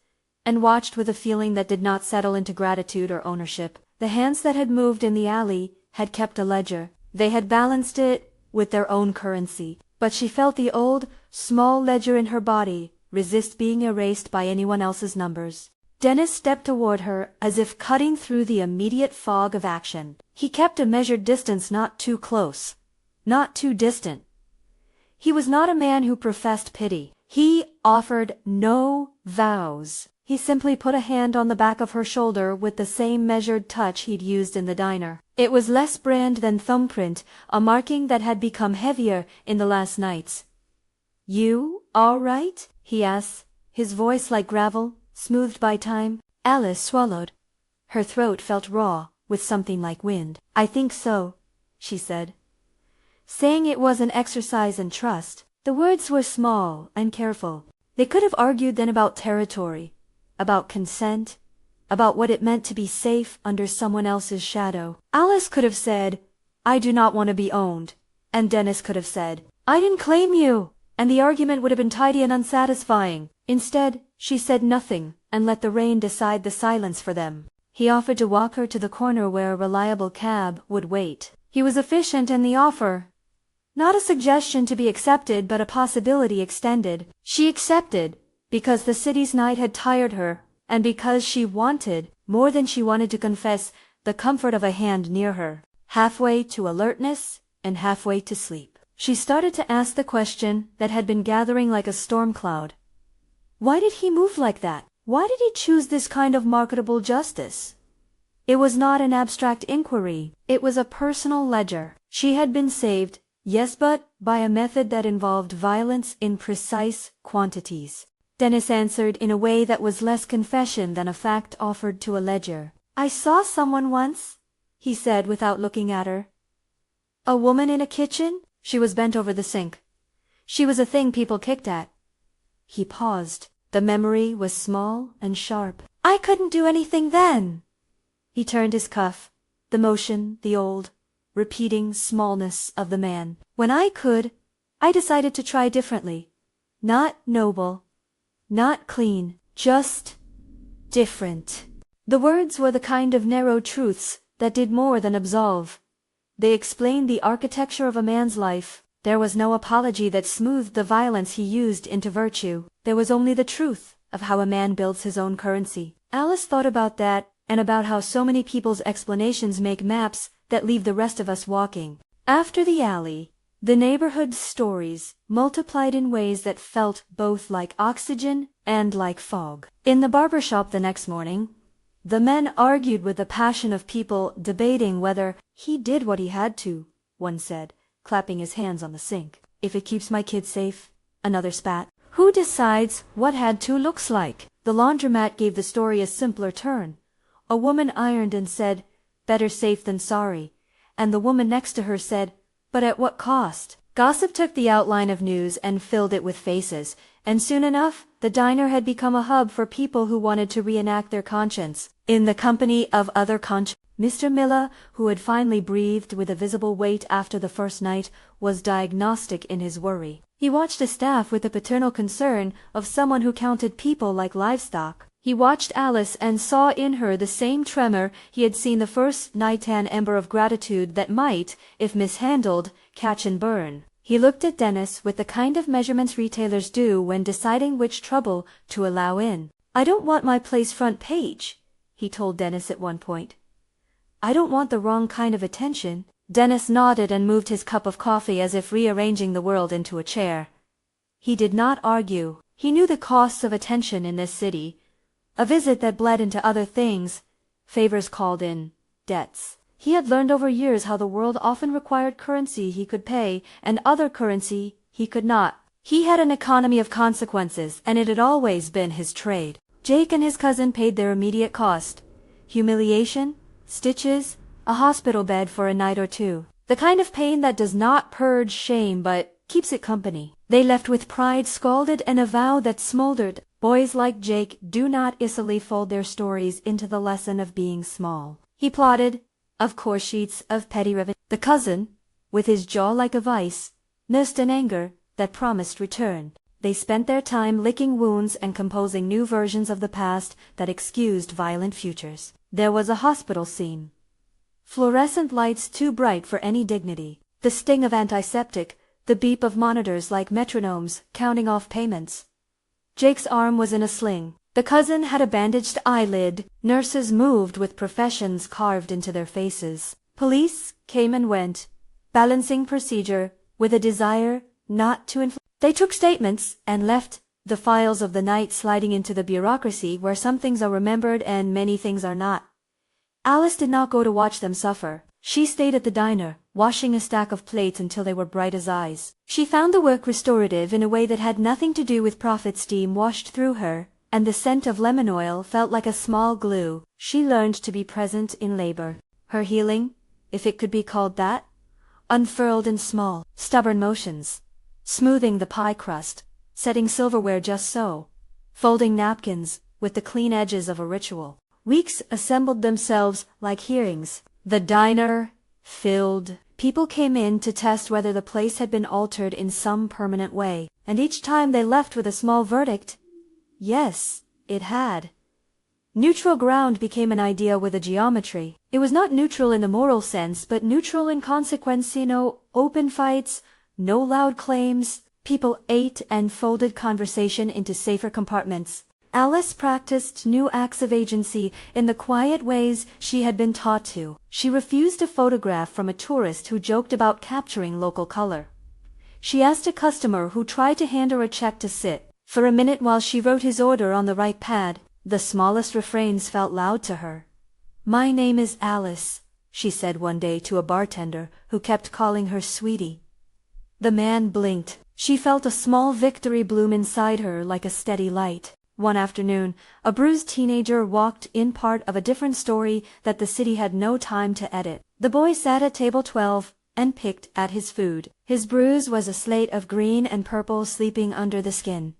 and watched with a feeling that did not settle into gratitude or ownership. The hands that had moved in the alley had kept a ledger. They had balanced it with their own currency. But she felt the old, small ledger in her body resist being erased by anyone else's numbers. Dennis stepped toward her as if cutting through the immediate fog of action. He kept a measured distance, not too close, not too distant. He was not a man who professed pity. He offered no vows. He simply put a hand on the back of her shoulder with the same measured touch he'd used in the diner. It was less brand than thumbprint, a marking that had become heavier in the last nights. "You all right?" he asked, his voice like gravel, smoothed by time. Alice swallowed. Her throat felt raw, with something like wind. "I think so," she said, saying it was an exercise in trust. The words were small and careful. They could have argued then about territory, about consent, about what it meant to be safe under someone else's shadow. Alice could have said, "I do not want to be owned," and Dennis could have said, "I didn't claim you," and the argument would have been tidy and unsatisfying. Instead, she said nothing and let the rain decide the silence for them. He offered to walk her to the corner where a reliable cab would wait. He was efficient in the offer. Not a suggestion to be accepted, but a possibility extended. She accepted, because the city's night had tired her, and because she wanted, more than she wanted to confess, the comfort of a hand near her, halfway to alertness and halfway to sleep. She started to ask the question that had been gathering like a storm cloud. Why did he move like that? Why did he choose this kind of marketable justice? It was not an abstract inquiry. It was a personal ledger. She had been saved, yes, but by a method that involved violence in precise quantities. Dennis answered in a way that was less confession than a fact offered to a ledger. "I saw someone once," he said without looking at her. "A woman in a kitchen?" She was bent over the sink. She was a thing people kicked at. He paused. The memory was small and sharp. "I couldn't do anything then." He turned his cuff. The motion, the old, repeating smallness of the man. "When I could, I decided to try differently. Not noble, not clean, just different." The words were the kind of narrow truths that did more than absolve. They explained the architecture of a man's life. There was no apology that smoothed the violence he used into virtue. There was only the truth of how a man builds his own currency. Alice thought about that, and about how so many people's explanations make maps that leave the rest of us walking. After the alley, the neighborhood's stories multiplied in ways that felt both like oxygen and like fog. In the barber shop the next morning, the men argued with the passion of people debating whether he did what he had to, one said, clapping his hands on the sink. "If it keeps my kids safe," another spat. "Who decides what had to looks like?" The laundromat gave the story a simpler turn. A woman ironed and said, "Better safe than sorry," and the woman next to her said, "But at what cost?" Gossip took the outline of news and filled it with faces, and soon enough, the diner had become a hub for people who wanted to reenact their conscience in the company of other conscience. Mr. Miller, who had finally breathed with a visible weight after the first night, was diagnostic in his worry. He watched the staff with the paternal concern of someone who counted people like livestock. He watched Alice and saw in her the same tremor he had seen the first night, an ember of gratitude that might, if mishandled, catch and burn. He looked at Dennis with the kind of measurements retailers do when deciding which trouble to allow in. "I don't want my place front page," he told Dennis at one point. "I don't want the wrong kind of attention." Dennis nodded and moved his cup of coffee as if rearranging the world into a chair. He did not argue. He knew the costs of attention in this city. A visit that bled into other things, favors called in, debts. He had learned over years how the world often required currency he could pay and other currency he could not. He had an economy of consequences, and it had always been his trade. Jake and his cousin paid their immediate cost. Humiliation, stitches, a hospital bed for a night or two. The kind of pain that does not purge shame but keeps it company. They left with pride scalded and a vow that smoldered. Boys like Jake do not easily fold their stories into the lesson of being small. He plotted, of course, sheets of petty revenge. The cousin, with his jaw like a vice, nursed an anger that promised return. They spent their time licking wounds and composing new versions of the past that excused violent futures. There was a hospital scene. Fluorescent lights too bright for any dignity. The sting of antiseptic, the beep of monitors like metronomes counting off payments. Jake's arm was in a sling. The cousin had a bandaged eyelid. Nurses moved with professions carved into their faces. Police came and went, balancing procedure with a desire not to inflict. They took statements and left the files of the night sliding into the bureaucracy where some things are remembered and many things are not. Alice did not go to watch them suffer. She stayed at the diner, washing a stack of plates until they were bright as eyes. She found the work restorative in a way that had nothing to do with profit. Steam washed through her, and the scent of lemon oil felt like a small glue. She learned to be present in labor. Her healing, if it could be called that, unfurled in small, stubborn motions. Smoothing the pie crust, setting silverware just so, folding napkins with the clean edges of a ritual. Weeks assembled themselves like hearings. The diner filled. People came in to test whether the place had been altered in some permanent way, and each time they left with a small verdict. Yes, it had. Neutral ground became an idea with a geometry. It was not neutral in the moral sense, but neutral in consequence. No open fights, no loud claims. People ate and folded conversation into safer compartments. Alice practiced new acts of agency in the quiet ways she had been taught to. She refused a photograph from a tourist who joked about capturing local color. She asked a customer who tried to hand her a check to sit for a minute while she wrote his order on the right pad. The smallest refrains felt loud to her. "My name is Alice," she said one day to a bartender who kept calling her sweetie. The man blinked. She felt a small victory bloom inside her like a steady light. One afternoon, a bruised teenager walked in, part of a different story that the city had no time to edit. The boy sat at table 12 and picked at his food. His bruise was a slate of green and purple sleeping under the skin.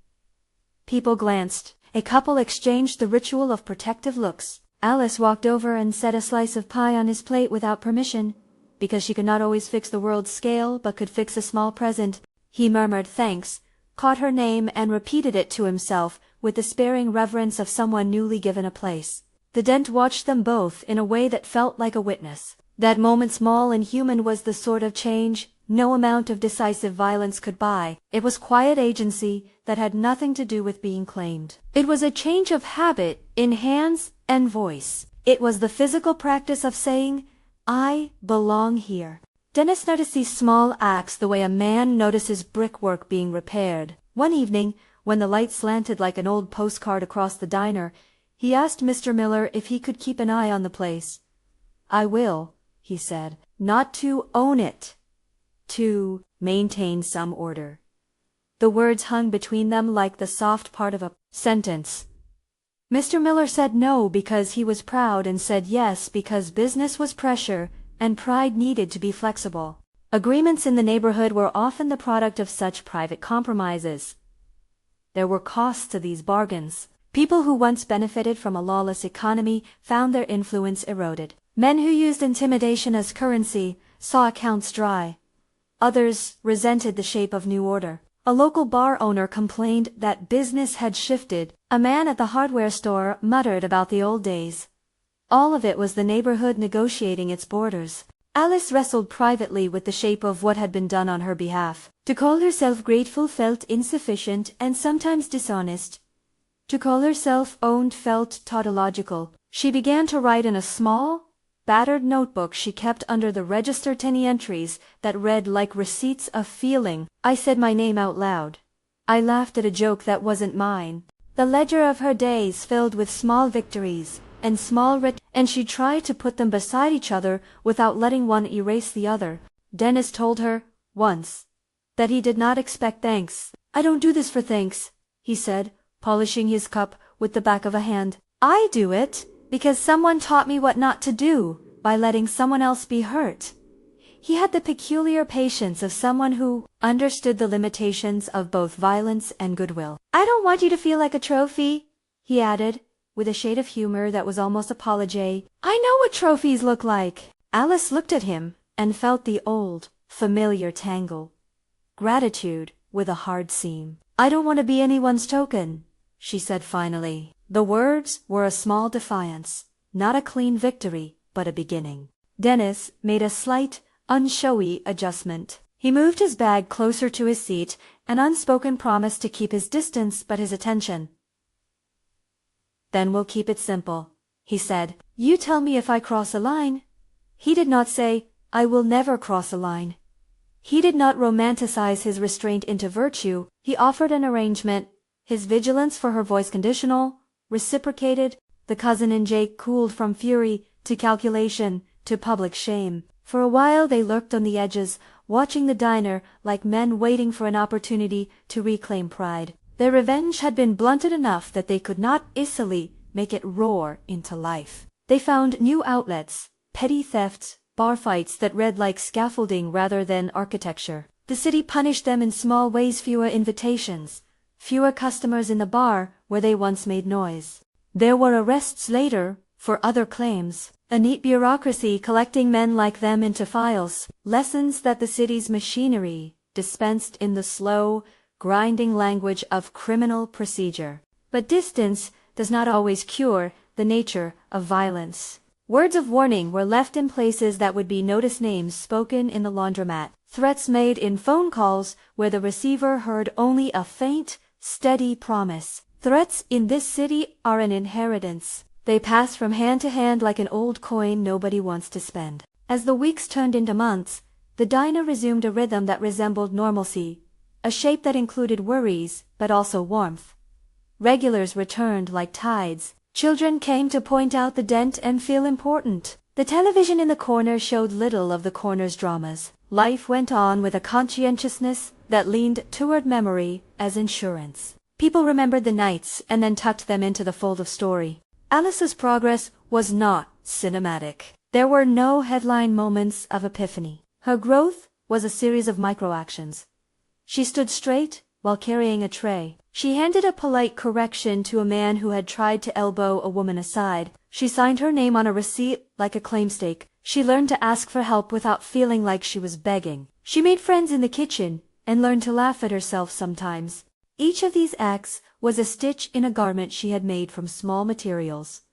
People glanced. A couple exchanged the ritual of protective looks. Alice walked over and set a slice of pie on his plate without permission, because she could not always fix the world's scale but could fix a small present. He murmured thanks, caught her name and repeated it to himself with the sparing reverence of someone newly given a place. The dent watched them both in a way that felt like a witness. That moment, small and human, was the sort of change no amount of decisive violence could buy. It was quiet agency that had nothing to do with being claimed. It was a change of habit in hands and voice. It was the physical practice of saying, "I belong here." Dennis noticed these small acts the way a man notices brickwork being repaired. One evening, when the light slanted like an old postcard across the diner, he asked Mr. Miller if he could keep an eye on the place. "I will," he said. "Not to own it. To maintain some order." The words hung between them like the soft part of a sentence. Mr. Miller said no because he was proud, and said yes because business was pressure and pride needed to be flexible. Agreements in the neighborhood were often the product of such private compromises. there were costs to these bargains. People who once benefited from a lawless economy found their influence eroded. Men who used intimidation as currency saw accounts dry. Others resented the shape of new order. A local bar owner complained that business had shifted. A man at the hardware store muttered about the old days. All of it was the neighborhood negotiating its borders. Alice wrestled privately with the shape of what had been done on her behalf. To call herself grateful felt insufficient and sometimes dishonest. To call herself owned felt tautological. She began to write in a small, battered notebook she kept under the register tiny entries that read like receipts of feeling. I said my name out loud. I laughed at a joke that wasn't mine. The ledger of her days filled with small victories and and she tried to put them beside each other without letting one erase the other. Dennis told her, once, that he did not expect thanks. I don't do this for thanks, he said, polishing his cup with the back of a hand. I do it because someone taught me what not to do by letting someone else be hurt. He had the peculiar patience of someone who understood the limitations of both violence and goodwill. I don't want you to feel like a trophy, he added, with a shade of humor that was almost apology. I know what trophies look like. Alice looked at him and felt the old, familiar tangle. Gratitude with a hard seam. I don't want to be anyone's token, she said finally. The words were a small defiance, not a clean victory, but a beginning. Dennis made a slight, unshowy adjustment. He moved his bag closer to his seat, an unspoken promise to keep his distance but his attention. Then we'll keep it simple, he said. You tell me if I cross a line. He did not say, I will never cross a line. He did not romanticize his restraint into virtue. He offered an arrangement, his vigilance for her voice conditional, reciprocated. The cousin in Jake cooled from fury to calculation to public shame. For a while they lurked on the edges, watching the diner like men waiting for an opportunity to reclaim pride. Their revenge had been blunted enough that they could not easily make it roar into life. They found new outlets, petty thefts, bar fights that read like scaffolding rather than architecture. The city punished them in small ways, fewer invitations, fewer customers in the bar where they once made noise. There were arrests later for other claims, a neat bureaucracy collecting men like them into files, lessons that the city's machinery dispensed in the slow, grinding language of criminal procedure. But distance does not always cure the nature of violence. Words of warning were left in places that would be notice, names spoken in the laundromat, threats made in phone calls where the receiver heard only a faint, steady promise. Threats in this city are an inheritance. They pass from hand to hand like an old coin nobody wants to spend. As the weeks turned into months, the diner resumed a rhythm that resembled normalcy, a shape that included worries, but also warmth. Regulars returned like tides. Children came to point out the dent and feel important. The television in the corner showed little of the corner's dramas. Life went on with a conscientiousness that leaned toward memory as insurance. People remembered the nights and then tucked them into the fold of story. Alice's progress was not cinematic. There were no headline moments of epiphany. Her growth was a series of microactions. She stood straight while carrying a tray. She handed a polite correction to a man who had tried to elbow a woman aside. She signed her name on a receipt like a claim stake. She learned to ask for help without feeling like she was begging. She made friends in the kitchen and learned to laugh at herself sometimes. Each of these acts was a stitch in a garment she had made from small materials.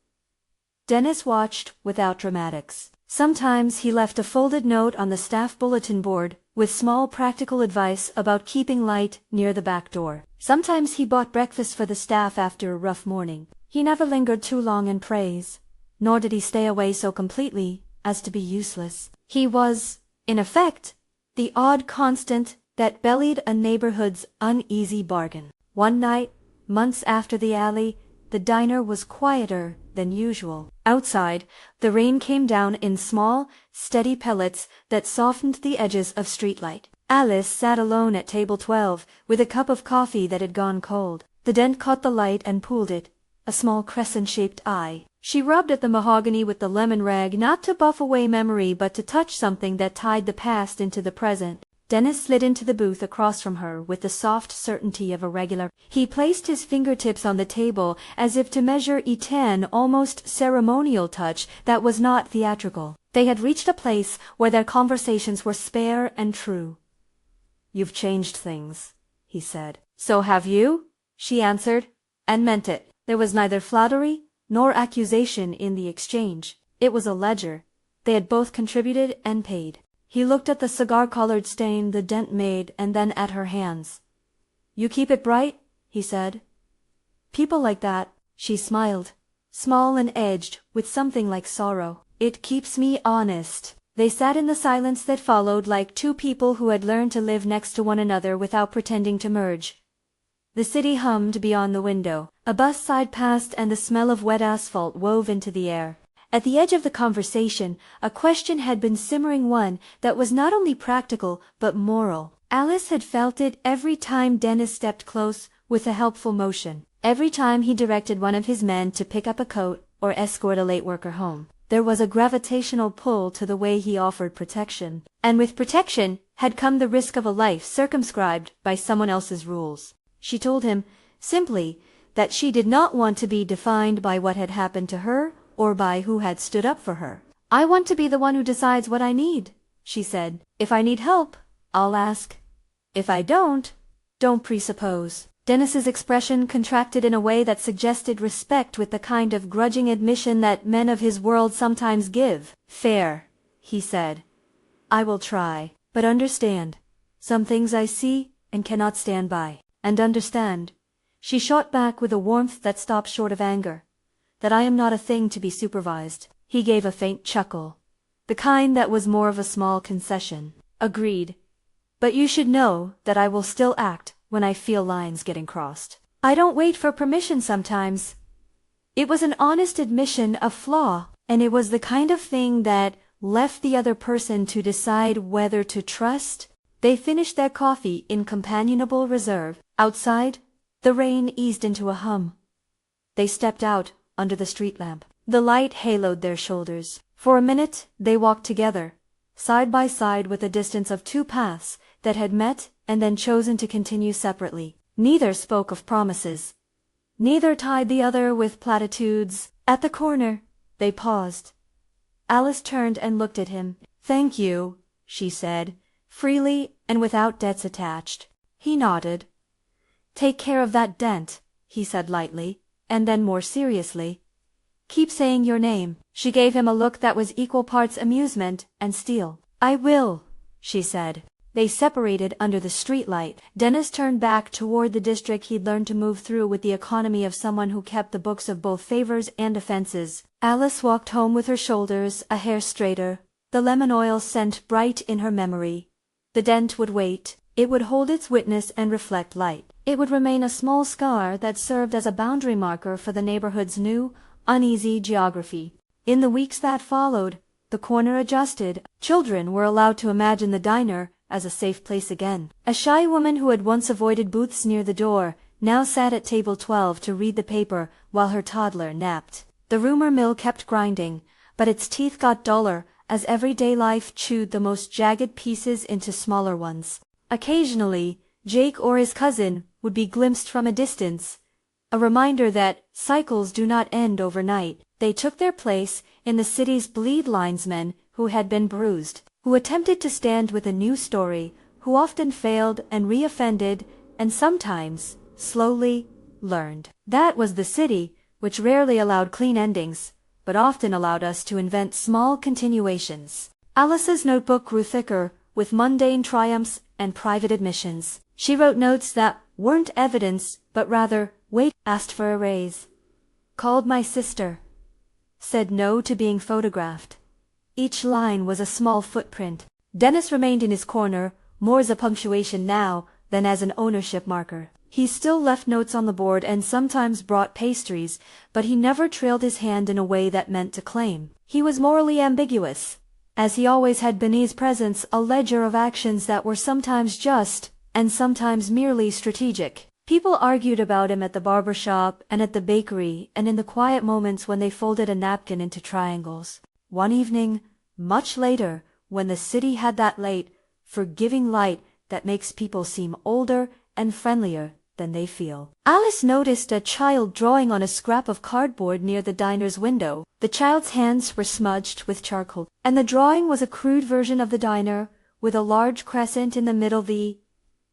Dennis watched without dramatics. Sometimes he left a folded note on the staff bulletin board with small practical advice about keeping light near the back door. Sometimes he bought breakfast for the staff after a rough morning. He never lingered too long in praise, nor did he stay away so completely as to be useless. He was, in effect, the odd constant that bellied a neighborhood's uneasy bargain. One night, months after the alley, the diner was quieter than usual. Outside, the rain came down in small, steady pellets that softened the edges of streetlight. Alice sat alone at table 12 with a cup of coffee that had gone cold. The dent caught the light and pooled it, a small crescent-shaped eye. She rubbed at the mahogany with the lemon rag, not to buff away memory but to touch something that tied the past into the present. Dennis slid into the booth across from her with the soft certainty of a regular. He placed his fingertips on the table as if to measure an almost ceremonial touch that was not theatrical. They had reached a place where their conversations were spare and true. "You've changed things," he said. "So have you," she answered, and meant it. There was neither flattery nor accusation in the exchange. It was a ledger. They had both contributed and paid. He looked at the cigar-colored stain the dent made and then at her hands. "You keep it bright," he said. "People like that," she smiled, small and edged with something like sorrow. "It keeps me honest." They sat in the silence that followed like two people who had learned to live next to one another without pretending to merge. The city hummed beyond the window. A bus sighed past and the smell of wet asphalt wove into the air. At the edge of the conversation, a question had been simmering, one that was not only practical but moral. Alice had felt it every time Dennis stepped close with a helpful motion, every time he directed one of his men to pick up a coat or escort a late worker home. There was a gravitational pull to the way he offered protection, and with protection had come the risk of a life circumscribed by someone else's rules. She told him, simply, that she did not want to be defined by what had happened to her or by who had stood up for her. "I want to be the one who decides what I need," she said. "If I need help, I'll ask. If I don't presuppose." Dennis's expression contracted in a way that suggested respect with the kind of grudging admission that men of his world sometimes give. "Fair," he said. "I will try. But understand, some things I see and cannot stand by." "And understand," she shot back with a warmth that stopped short of anger, "that I am not a thing to be supervised." He gave a faint chuckle, the kind that was more of a small concession. "Agreed. But you should know that I will still act when I feel lines getting crossed. I don't wait for permission sometimes." It was an honest admission of flaw, and it was the kind of thing that left the other person to decide whether to trust. They finished their coffee in companionable reserve. Outside, the rain eased into a hum. They stepped out under the street lamp. The light haloed their shoulders. For a minute they walked together, side by side with a distance of two paths that had met and then chosen to continue separately. Neither spoke of promises. Neither tied the other with platitudes. At the corner, they paused. Alice turned and looked at him. "Thank you," she said, freely and without debts attached. He nodded. "Take care of that dent," he said lightly, and then more seriously, "keep saying your name." She gave him a look that was equal parts amusement and steel. "I will," she said. They separated under the streetlight. Dennis turned back toward the district he'd learned to move through with the economy of someone who kept the books of both favors and offenses. Alice walked home with her shoulders a hair straighter, the lemon oil scent bright in her memory. The dent would wait. It would hold its witness and reflect light. It would remain a small scar that served as a boundary marker for the neighborhood's new, uneasy geography. In the weeks that followed, the corner adjusted. Children were allowed to imagine the diner as a safe place again. A shy woman who had once avoided booths near the door now sat at table 12 to read the paper while her toddler napped. The rumor mill kept grinding, but its teeth got duller as everyday life chewed the most jagged pieces into smaller ones. Occasionally, Jake or his cousin would be glimpsed from a distance, a reminder that cycles do not end overnight. They took their place in the city's bleed linesmen who had been bruised, who attempted to stand with a new story, who often failed and reoffended, and sometimes, slowly, learned. That was the city, which rarely allowed clean endings, but often allowed us to invent small continuations. Alice's notebook grew thicker with mundane triumphs and private admissions. She wrote notes that weren't evidence, but rather, asked for a raise, called my sister, said no to being photographed. Each line was a small footprint. Dennis remained in his corner, more as a punctuation now than as an ownership marker. He still left notes on the board and sometimes brought pastries, but he never trailed his hand in a way that meant to claim. He was morally ambiguous, as he always had beneath his presence a ledger of actions that were sometimes just and sometimes merely strategic. People argued about him at the barber shop and at the bakery and in the quiet moments when they folded a napkin into triangles. One evening, much later, when the city had that late, forgiving light that makes people seem older and friendlier than they feel. Alice noticed a child drawing on a scrap of cardboard near the diner's window. The child's hands were smudged with charcoal, and the drawing was a crude version of the diner, with a large crescent in the middle. The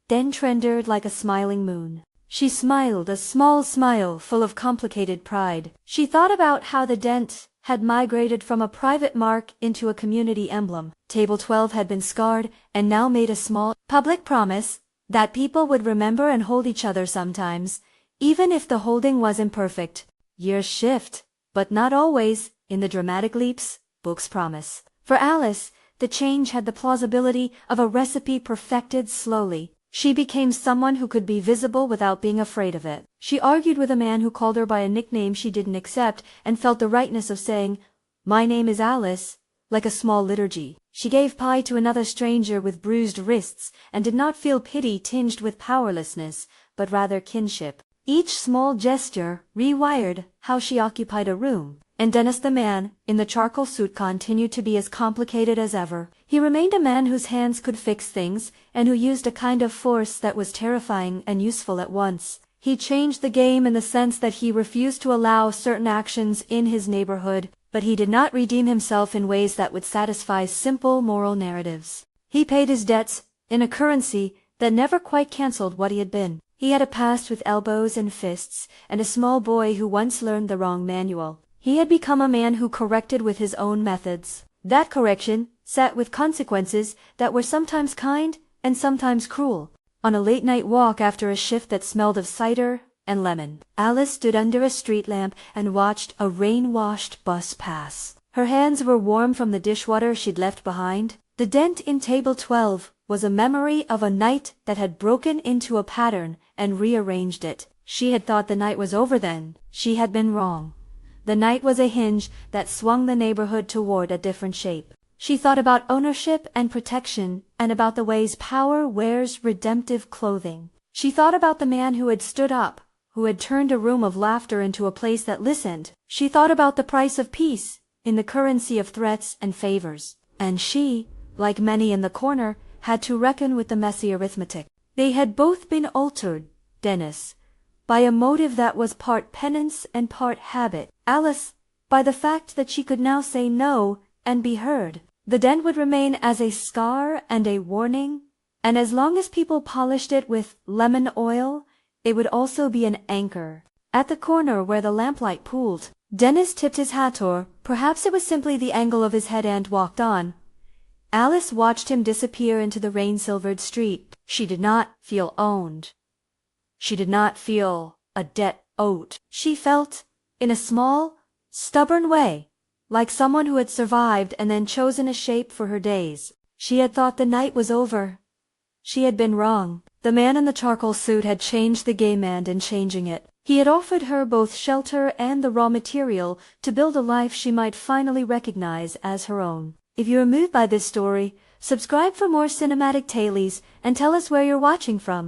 dent rendered like a smiling moon. She smiled, a small smile full of complicated pride. She thought about how the dent had migrated from a private mark into a community emblem. Table 12 had been scarred and now made a small, public promise that people would remember and hold each other sometimes, even if the holding was imperfect. Years shift, but not always, in the dramatic leaps books promise. For Alice, the change had the plausibility of a recipe perfected slowly. She became someone who could be visible without being afraid of it. She argued with a man who called her by a nickname she didn't accept and felt the rightness of saying, "My name is Alice," like a small liturgy. She gave pie to another stranger with bruised wrists and did not feel pity tinged with powerlessness, but rather kinship. Each small gesture rewired how she occupied a room. And Dennis, the man in the charcoal suit, continued to be as complicated as ever. He remained a man whose hands could fix things, and who used a kind of force that was terrifying and useful at once. He changed the game in the sense that he refused to allow certain actions in his neighborhood, but he did not redeem himself in ways that would satisfy simple moral narratives. He paid his debts in a currency that never quite canceled what he had been. He had a past with elbows and fists, and a small boy who once learned the wrong manual. He had become a man who corrected with his own methods. That correction sat with consequences that were sometimes kind and sometimes cruel. On a late-night walk after a shift that smelled of cider and lemon, Alice stood under a street lamp and watched a rain-washed bus pass. Her hands were warm from the dishwater she'd left behind. The dent in table 12 was a memory of a night that had broken into a pattern and rearranged it. She had thought the night was over then. She had been wrong. The night was a hinge that swung the neighborhood toward a different shape. She thought about ownership and protection, and about the ways power wears redemptive clothing. She thought about the man who had stood up, who had turned a room of laughter into a place that listened. She thought about the price of peace in the currency of threats and favors. And she, like many in the corner, had to reckon with the messy arithmetic. They had both been altered, Dennis, by a motive that was part penance and part habit. Alice, by the fact that she could now say no and be heard. The dent would remain as a scar and a warning, and as long as people polished it with lemon oil, it would also be an anchor. At the corner where the lamplight pooled, Dennis tipped his hat, or perhaps it was simply the angle of his head, and walked on. Alice watched him disappear into the rain-silvered street. She did not feel owned. She did not feel a debt owed. She felt, in a small, stubborn way, like someone who had survived and then chosen a shape for her days. She had thought the night was over. She had been wrong. The man in the charcoal suit had changed the game, and in changing it, he had offered her both shelter and the raw material to build a life she might finally recognize as her own. If you are moved by this story, subscribe for more cinematic tailies and tell us where you're watching from.